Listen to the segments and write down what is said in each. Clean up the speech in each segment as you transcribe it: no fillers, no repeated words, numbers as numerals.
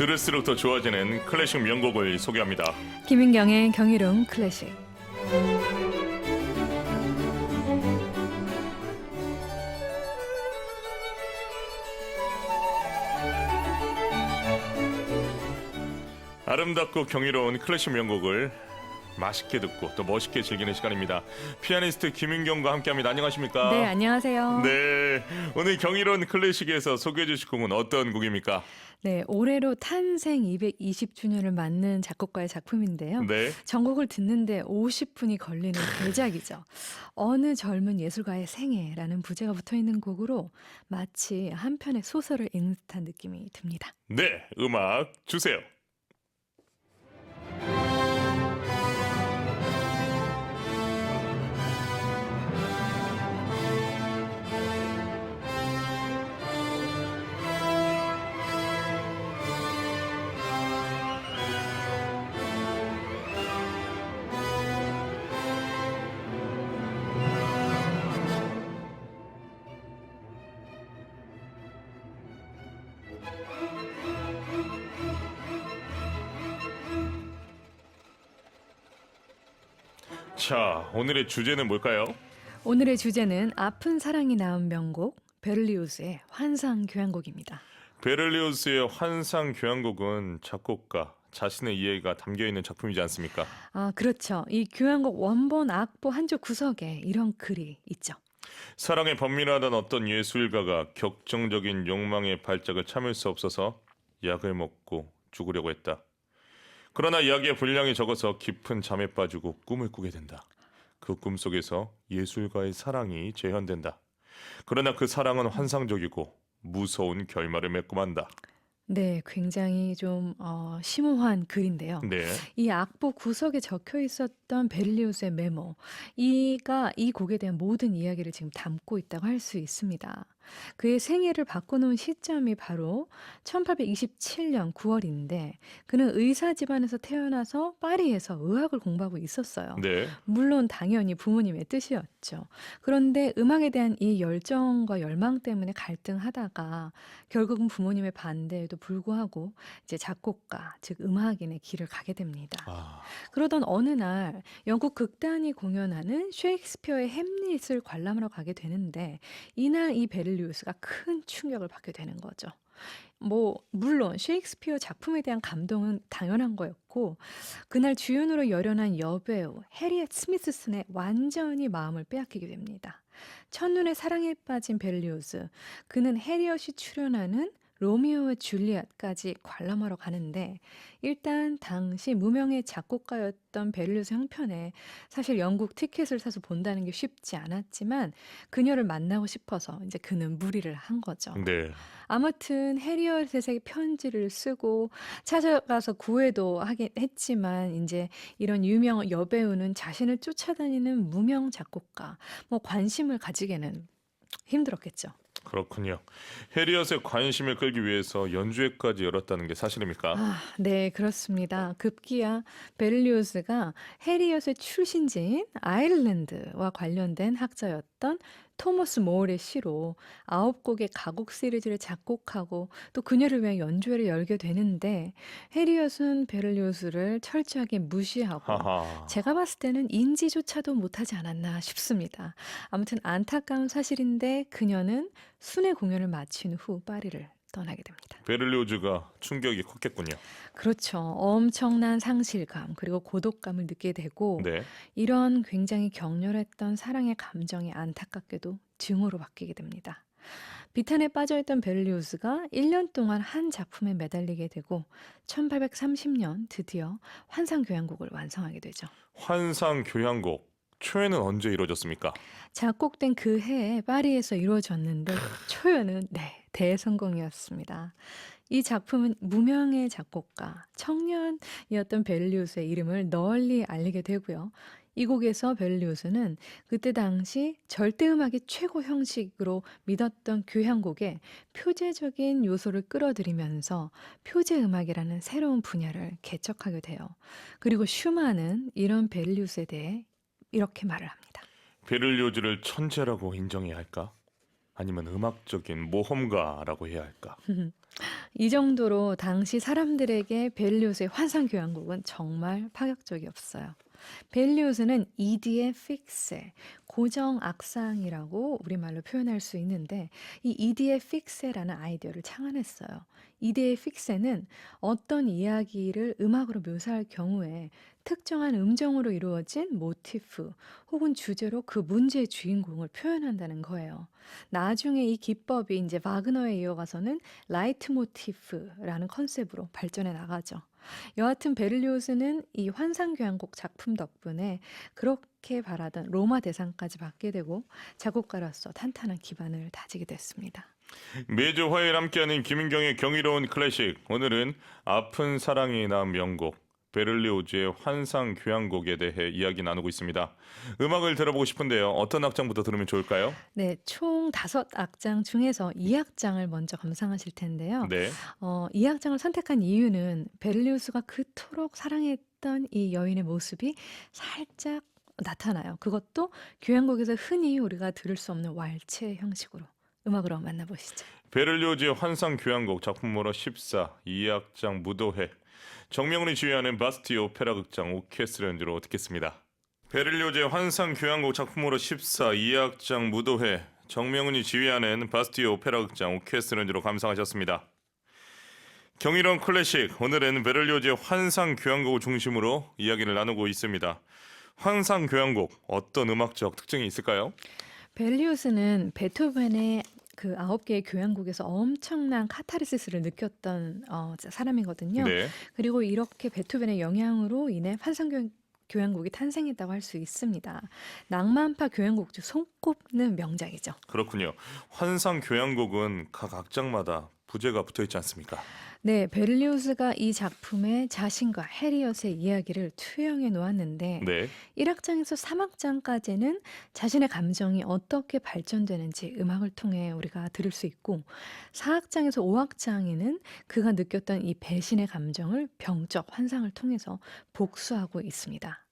들을수록 더 좋아지는 클래식 명곡을 소개합니다. 김인경의 경이로운 클래식. 아름답고 경이로운 클래식 명곡을 맛있게 듣고 또 멋있게 즐기는 시간입니다. 피아니스트 김인경과 함께합니다. 안녕하십니까? 네, 안녕하세요. 네, 오늘 경이로운 클래식에서 소개해 주실 곡은 어떤 곡입니까? 네, 올해로 탄생 220주년을 맞는 작곡가의 작품인데요. 네, 전곡을 듣는데 50분이 걸리는 대작이죠. 어느 젊은 예술가의 생애라는 부제가 붙어 있는 곡으로 마치 한 편의 소설을 읽는 듯한 느낌이 듭니다. 네, 음악 주세요. 자, 오늘의 주제는 뭘까요? 오늘의 주제는 아픈 사랑이 낳은 명곡 베를리우스의 환상 교향곡입니다. 베를리오스의 환상 교향곡은 작곡가 자신의 이해가 담겨 있는 작품이지 않습니까? 아, 그렇죠. 이 교향곡 원본 악보 한 줄 구석에 이런 글이 있죠. 사랑에 범민하던 어떤 예술가가 격정적인 욕망의 발작을 참을 수 없어서 약을 먹고 죽으려고 했다. 그러나 약의 분량이 적어서 깊은 잠에 빠지고 꿈을 꾸게 된다. 그 꿈속에서 예술가의 사랑이 재현된다. 그러나 그 사랑은 환상적이고 무서운 결말을 맺고 만다. 네, 굉장히 좀 심오한 글인데요. 네, 이 악보 구석에 적혀 있었던 베를리우스의 메모, 이가 이 곡에 대한 모든 이야기를 지금 담고 있다고 할 수 있습니다. 그의 생애를 바꿔놓은 시점이 바로 1827년 9월인데 그는 의사 집안에서 태어나서 파리에서 의학을 공부하고 있었어요. 네. 물론 당연히 부모님의 뜻이었죠. 그런데 음악에 대한 이 열정과 열망 때문에 갈등하다가 결국은 부모님의 반대에도 불구하고 이제 작곡가, 즉 음악인의 길을 가게 됩니다. 아, 그러던 어느 날 영국 극단이 공연하는 셰익스피어의 햄릿을 관람하러 가게 되는데 이날 이 베를리우스가 큰 충격을 받게 되는 거죠. 물론 셰익스피어 작품에 대한 감동은 당연한 거였고 그날 주연으로 열연한 여배우 해리엣 스미스슨의 완전히 마음을 빼앗기게 됩니다. 첫눈에 사랑에 빠진 베를리우스, 그는 해리엇이 출연하는 로미오와 줄리엣까지 관람하러 가는데 일단 당시 무명의 작곡가였던 베를리우스 형편에 사실 영국 티켓을 사서 본다는 게 쉽지 않았지만 그녀를 만나고 싶어서 이제 그는 무리를 한 거죠. 네. 아무튼 해리엇에게 편지를 쓰고 찾아가서 구애도 하긴 했지만 이제 이런 유명 여배우는 자신을 쫓아다니는 무명 작곡가, 관심을 가지기는 힘들었겠죠. 그렇군요. 해리엇의 관심을 끌기 위해서 연주회까지 열었다는 게 사실입니까? 아, 네, 그렇습니다. 급기야 베를리우스가 해리엇의 출신지인 아일랜드와 관련된 학자였던 토머스 모어의 시로 9곡의 가곡 시리즈를 작곡하고 또 그녀를 위한 연주회를 열게 되는데 해리엇은 베를리우스를 철저하게 무시하고 하하. 제가 봤을 때는 인지조차도 못하지 않았나 싶습니다. 아무튼 안타까운 사실인데 그녀는 순회 공연을 마친 후 파리를 떠나게 됩니다. 베를리오즈가 충격이 컸겠군요. 그렇죠. 엄청난 상실감 그리고 고독감을 느끼게 되고 네. 이런 굉장히 격렬했던 사랑의 감정이 안타깝게도 증오로 바뀌게 됩니다. 비탄에 빠져있던 베를리우스가 1년 동안 한 작품에 매달리게 되고 1830년 드디어 환상교향곡을 완성하게 되죠. 환상 교향곡 초연은 언제 이루어졌습니까? 작곡된 그 해에 파리에서 이루어졌는데 초연은 대성공이었습니다. 이 작품은 무명의 작곡가, 청년이었던 베를리우스의 이름을 널리 알리게 되고요. 이 곡에서 베를리우스는 그때 당시 절대음악의 최고 형식으로 믿었던 교향곡에 표제적인 요소를 끌어들이면서 표제음악이라는 새로운 분야를 개척하게 돼요. 그리고 슈만은 이런 베를리우스에 대해 이렇게 말을 합니다. 베를리오즈를 천재라고 인정해야 할까? 아니면 음악적인 모험가라고 해야 할까? 이 정도로 당시 사람들에게 벨리우스의 환상 교향곡은 정말 파격적이었어요. 벨리우스는 ED의 픽세, 고정 악상이라고 우리말로 표현할 수 있는데 이 ED의 픽세라는 아이디어를 창안했어요. ED의 픽세는 어떤 이야기를 음악으로 묘사할 경우에 특정한 음정으로 이루어진 모티프 혹은 주제로 그 문제의 주인공을 표현한다는 거예요. 나중에 이 기법이 이제 바그너에 이어가서는 라이트 모티프라는 컨셉으로 발전해 나가죠. 여하튼 베를리오스는 이 환상교향곡 작품 덕분에 그렇게 바라던 로마 대상까지 받게 되고 작곡가로서 탄탄한 기반을 다지게 됐습니다. 매주 화요일 함께하는 김인경의 경이로운 클래식. 오늘은 아픈 사랑이 낳은 명곡 베를리오즈의 환상 교향곡에 대해 이야기 나누고 있습니다. 음악을 들어보고 싶은데요. 어떤 악장부터 들으면 좋을까요? 네, 총 5악장 중에서 2악장을 먼저 감상하실 텐데요. 네. 2악장을 선택한 이유는 베를리오스가 그토록 사랑했던 이 여인의 모습이 살짝 나타나요. 그것도 교향곡에서 흔히 우리가 들을 수 없는 왈츠 형식으로 음악으로 만나보시죠. 베를리오즈의 환상 교향곡 작품번호 14 2악장 무도회 정명훈이 주연하는 바스티의 오페라 극장 오케스트라 연주로 듣겠습니다. 베를리오즈의 환상 교향곡 작품으로 14 2악장 무도회 정명훈이 지휘하는 바스티의 오페라 극장 오케스트라 연주로 감상하셨습니다. 경이로운 클래식 오늘은 베를리오즈의 환상 교향곡을 중심으로 이야기를 나누고 있습니다. 환상 교향곡 어떤 음악적 특징이 있을까요? 벨리우스는 베토벤의 그 9개의 교향곡에서 엄청난 카타르시스를 느꼈던 사람이거든요. 네, 그리고 이렇게 베토벤의 영향으로 인해 교향곡이 탄생했다고 할 수 있습니다. 낭만파 교향곡 중 손꼽는 명작이죠. 그렇군요. 환상 교향곡은 각 악장마다 부제가 붙어 있지 않습니까? 네, 베를리우스가 이 작품에 자신과 해리엇의 이야기를 투영해 놓았는데 네, 1악장에서 3악장까지는 자신의 감정이 어떻게 발전되는지 음악을 통해 우리가 들을 수 있고 4악장에서 5악장에는 그가 느꼈던 이 배신의 감정을 병적 환상을 통해서 복수하고 있습니다.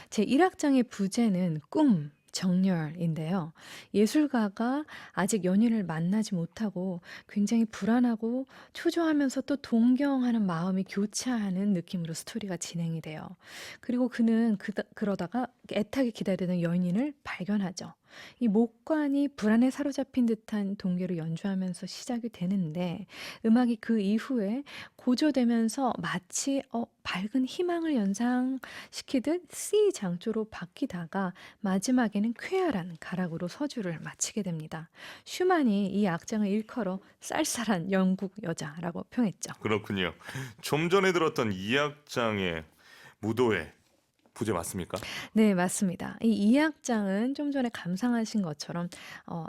제 1악장의 부제는 꿈, 정열인데요. 예술가가 아직 연인을 만나지 못하고 굉장히 불안하고 초조하면서 또 동경하는 마음이 교차하는 느낌으로 스토리가 진행이 돼요. 그리고 그는 그러다가 애타게 기다리는 연인을 발견하죠. 이 목관이 불안에 사로잡힌 듯한 동기로 연주하면서 시작이 되는데 음악이 그 이후에 고조되면서 마치 밝은 희망을 연상시키듯 C 장조로 바뀌다가 마지막에는 쾌활한 가락으로 서주를 마치게 됩니다. 슈만이 이 악장을 일컬어 쌀쌀한 영국 여자라고 평했죠. 그렇군요. 좀 전에 들었던 2악장의 무도회 부제 맞습니까? 네, 맞습니다. 이 2악장은 좀 전에 감상하신 것처럼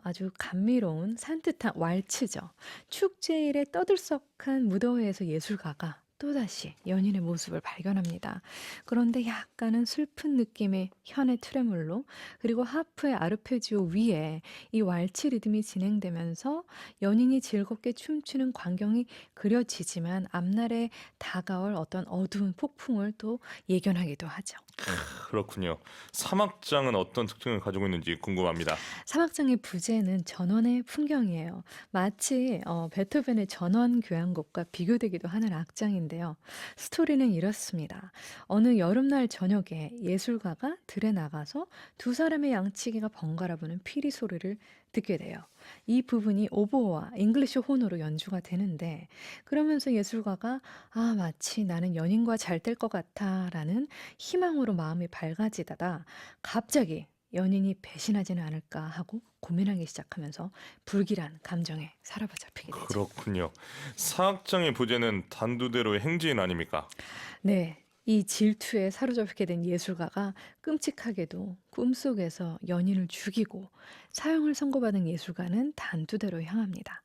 아주 감미로운 산뜻한 왈츠죠. 축제일에 떠들썩한 무더위에서 예술가가 또다시 연인의 모습을 발견합니다. 그런데 약간은 슬픈 느낌의 현의 트레몰로 그리고 하프의 아르페지오 위에 이 왈츠 리듬이 진행되면서 연인이 즐겁게 춤추는 광경이 그려지지만 앞날에 다가올 어떤 어두운 폭풍을 또 예견하기도 하죠. 그렇군요. 3악장은 어떤 특징을 가지고 있는지 궁금합니다. 사막장의 부제는 전원의 풍경이에요. 마치 베토벤의 전원 교향곡과 비교되기도 하는 악장인데요. 스토리는 이렇습니다. 어느 여름날 저녁에 예술가가 들에 나가서 두 사람의 양치기가 번갈아 보는 피리 소리를 듣게 돼요. 이 부분이 오보와 잉글리시 혼으로 연주가 되는데 그러면서 예술가가 마치 나는 연인과 잘 될 것 같아라는 희망으로 마음이 밝아지다가 갑자기 연인이 배신하지는 않을까 하고 고민하기 시작하면서 불길한 감정에 사로잡히게 되죠. 그렇군요. 4악장의 부제는 단두대로의 행진 아닙니까? 네. 이 질투에 사로잡히게 된 예술가가 끔찍하게도 꿈속에서 연인을 죽이고 사형을 선고받은 예술가는 단두대로 향합니다.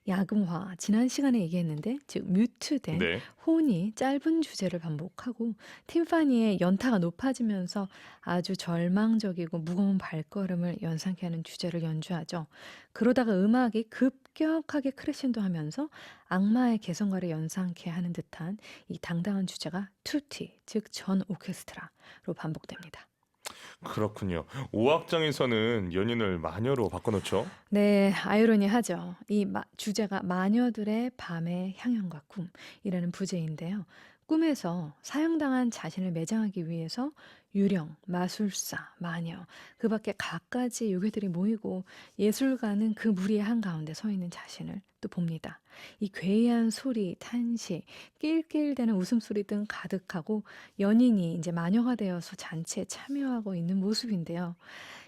야금화, 지난 시간에 얘기했는데 즉 뮤트된 네. 혼이 짧은 주제를 반복하고 팀파니의 연타가 높아지면서 아주 절망적이고 무거운 발걸음을 연상케 하는 주제를 연주하죠. 그러다가 음악이 급격하게 크레신도하면서 악마의 개성과를 연상케 하는 듯한 이 당당한 주제가 투티, 즉 전 오케스트라로 반복됩니다. 그렇군요. 5악장에서는 연인을 마녀로 바꿔놓죠. 네, 아이러니하죠. 주제가 마녀들의 밤의 향연과 꿈이라는 부제인데요. 꿈에서 사형당한 자신을 매장하기 위해서 유령, 마술사, 마녀, 그 밖에 갖가지 요괴들이 모이고 예술가는 그 무리의 한가운데 서 있는 자신을 또 봅니다. 이 괴이한 소리, 탄식, 낄낄대는 웃음소리 등 가득하고 연인이 이제 마녀가 되어서 잔치에 참여하고 있는 모습인데요.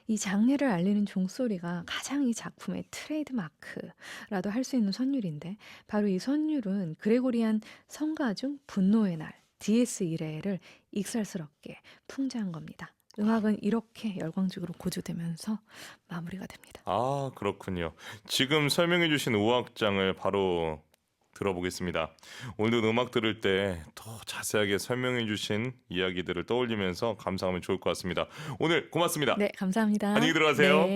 이 장르를 알리는 종소리가 가장 이 작품의 트레이드 마크라도 할 수 있는 선율인데 바로 이 선율은 그레고리안 성가 중 분노의 날 디에스 이레를 익살스럽게 풍자한 겁니다. 음악은 이렇게 열광적으로 고조되면서 마무리가 됩니다. 아, 그렇군요. 지금 설명해 주신 5악장을 바로 들어보겠습니다. 오늘도 음악 들을 때 더 자세하게 설명해 주신 이야기들을 떠올리면서 감상하면 좋을 것 같습니다. 오늘 고맙습니다. 네, 감사합니다. 안녕히 들어가세요. 네.